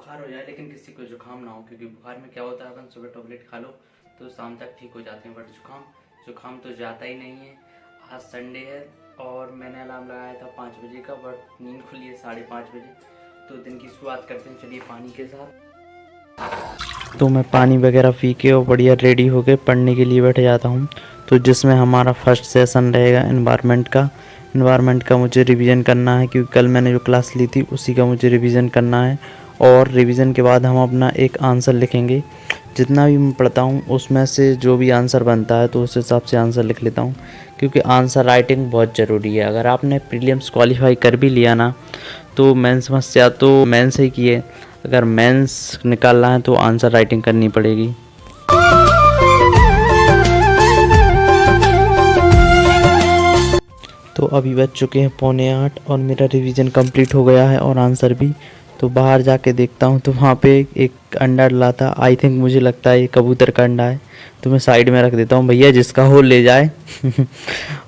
बुखार हो जाए लेकिन किसी को जुकाम ना हो, क्योंकि बुखार में क्या होता है अपन सुबह टैबलेट खा लो तो शाम तक ठीक हो जाते हैं, बट जुकाम तो जाता ही नहीं है। आज संडे है और मैंने अलार्म लगाया था 5 बजे का, बट नींद खुली है 5:30 बजे। तो दिन की शुरुआत करते हैं, चलिए पानी के साथ। तो मैं पानी वगैरह पी के और बढ़िया रेडी होके पढ़ने के लिए बैठ जाता हूँ। तो जिसमें हमारा फर्स्ट सेशन रहेगा इन्वायरमेंट का मुझे रिवीजन करना है, क्योंकि कल मैंने जो क्लास ली थी उसी का मुझे रिवीजन करना है। और रिवीजन के बाद हम अपना एक आंसर लिखेंगे। जितना भी मैं पढ़ता हूँ उसमें से जो भी आंसर बनता है तो उस हिसाब से आंसर लिख लेता हूँ, क्योंकि आंसर राइटिंग बहुत ज़रूरी है। अगर आपने प्रीलिम्स क्वालिफाई कर भी लिया ना तो मेंस समस्या तो मेंस ही की है, अगर मेंस निकालना है तो आंसर राइटिंग करनी पड़ेगी। तो अभी बज चुके हैं 7:45 और मेरा रिवीजन कंप्लीट हो गया है और आंसर भी। तो बाहर जाके देखता हूँ तो वहाँ पे एक अंडा डला था। आई थिंक मुझे लगता है ये कबूतर का अंडा है, तो मैं साइड में रख देता हूँ, भैया जिसका हो ले जाए।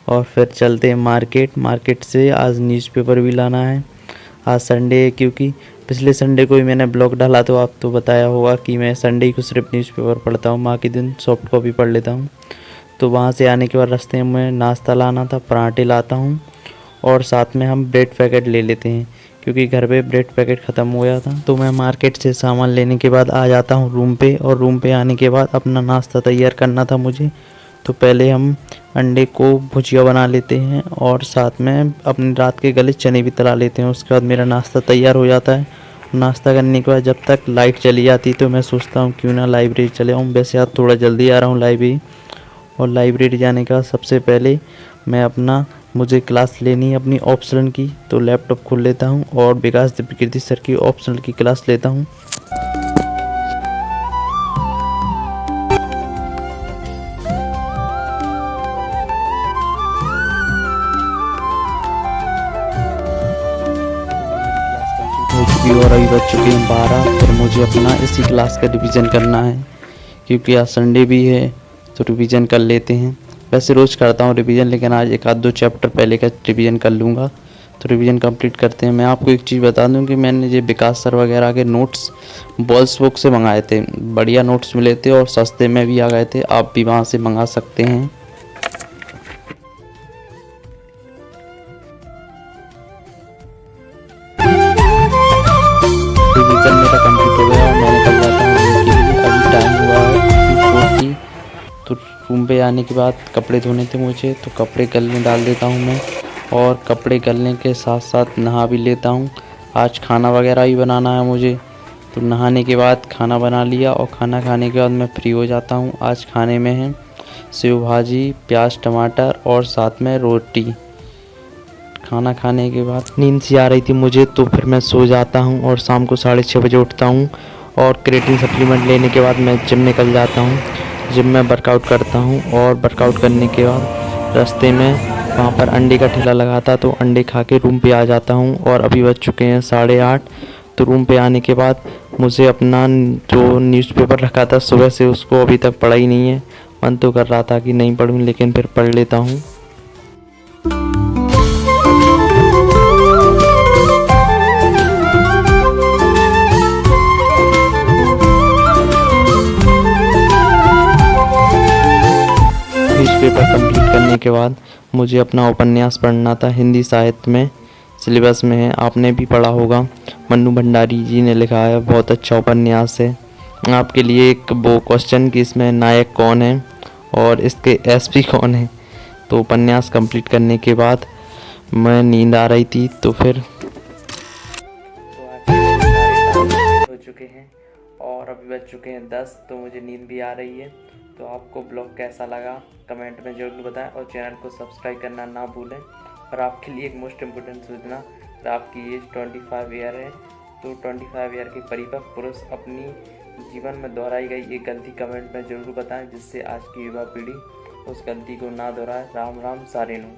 और फिर चलते हैं मार्केट से आज न्यूज़पेपर भी लाना है। आज संडे है, क्योंकि पिछले संडे को ही मैंने ब्लॉग डाला तो आप तो बताया होगा कि मैं संडे को सिर्फ न्यूज़पेपर पढ़ता हूँ, बाकी दिन सॉफ्ट कॉपी पढ़ लेता हूँ। तो वहाँ से आने के बाद रास्ते में नाश्ता लाना था, पराठे लाता हूँ और साथ में हम ब्रेड पैकेट ले लेते हैं, क्योंकि घर पे ब्रेड पैकेट ख़त्म हो गया था। तो मैं मार्केट से सामान लेने के बाद आ जाता हूँ रूम पे, और रूम पे आने के बाद अपना नाश्ता तैयार करना था मुझे। तो पहले हम अंडे को भुजिया बना लेते हैं और साथ में अपने रात के गले चने भी तला लेते हैं। उसके बाद मेरा नाश्ता तैयार हो जाता है। नाश्ता करने के बाद जब तक लाइट चली जाती तो मैं सोचता हूँ क्यों ना लाइब्रेरी चले आऊँ। वैसे आज थोड़ा जल्दी आ रहा हूँ लाइब्रेरी, और लाइब्रेरी जाने का सबसे पहले मैं मुझे क्लास लेनी है अपनी ऑप्शनल की, तो लैपटॉप खोल लेता हूँ और विकास दिव्यकीर्ति सर की ऑप्शनल की क्लास लेता हूँ। हो चुकी और अभी बज चुके हैं 12 और मुझे अपना इसी क्लास का रिवीजन करना है, क्योंकि आज संडे भी है तो रिवीजन कर लेते हैं। वैसे रोज़ करता हूँ रिवीजन, लेकिन आज एक आध दो चैप्टर पहले का रिवीजन कर लूँगा। तो रिवीजन कंप्लीट करते हैं। मैं आपको एक चीज़ बता दूं कि मैंने ये विकास सर वगैरह के नोट्स बॉल्स बुक से मंगाए थे। बढ़िया नोट्स मिले थे और सस्ते में भी आ गए थे, आप भी वहाँ से मंगा सकते हैं। रिवीजन मेरा कंप्लीट हो गया और मैं निकल जाता हूँ रूम के लिए। अभी टाइम हुआ है 2:40। तो रूम पे आने के बाद कपड़े धोने थे मुझे, तो कपड़े गलने डाल देता हूँ मैं, और कपड़े गलने के साथ साथ नहा भी लेता हूँ। आज खाना वगैरह भी बनाना है मुझे, तो नहाने के बाद खाना बना लिया और खाना खाने के बाद मैं फ्री हो जाता हूँ। आज खाने में है सेव भाजी, प्याज टमाटर और साथ में रोटी। खाना खाने के बाद नींद सी आ रही थी मुझे, तो फिर मैं सो जाता हूँ और शाम को 6:30 बजे उठता हूँ। और क्रेटिन सप्लीमेंट लेने के बाद मैं जिम निकल जाता हूँ। जिम में वर्कआउट करता हूँ और वर्कआउट करने के बाद रास्ते में वहाँ पर अंडे का ठेला लगा था, तो अंडे खा के रूम पे आ जाता हूँ। और अभी बज चुके हैं 8:30। तो रूम पे आने के बाद मुझे अपना जो न्यूज़पेपर रखा था सुबह से, उसको अभी तक पढ़ा ही नहीं है। मन तो कर रहा था कि नहीं पढ़ूँ, लेकिन फिर पढ़ लेता हूँ। न्यूज़पेपर कंप्लीट करने के बाद मुझे अपना उपन्यास पढ़ना था, हिंदी साहित्य में सिलेबस में है, आपने भी पढ़ा होगा। मन्नू भंडारी जी ने लिखा है, बहुत अच्छा उपन्यास है। आपके लिए एक वो क्वेश्चन कि इसमें नायक कौन है और इसके एसपी कौन है। तो उपन्यास कंप्लीट करने के बाद मैं नींद आ रही थी, तो फिर हो चुके हैं और अभी बज चुके हैं 10, तो मुझे नींद भी आ रही है। तो आपको ब्लॉग कैसा लगा कमेंट में ज़रूर बताएं और चैनल को सब्सक्राइब करना ना भूलें। और आपके लिए एक मोस्ट इम्पोर्टेंट सूचना, अगर आपकी एज 25 ईयर है तो 25 ईयर के परिपक्व पुरुष अपनी जीवन में दोहराई गई एक गलती कमेंट में ज़रूर बताएं, जिससे आज की युवा पीढ़ी उस गलती को ना दोहराए। राम राम सारेनु।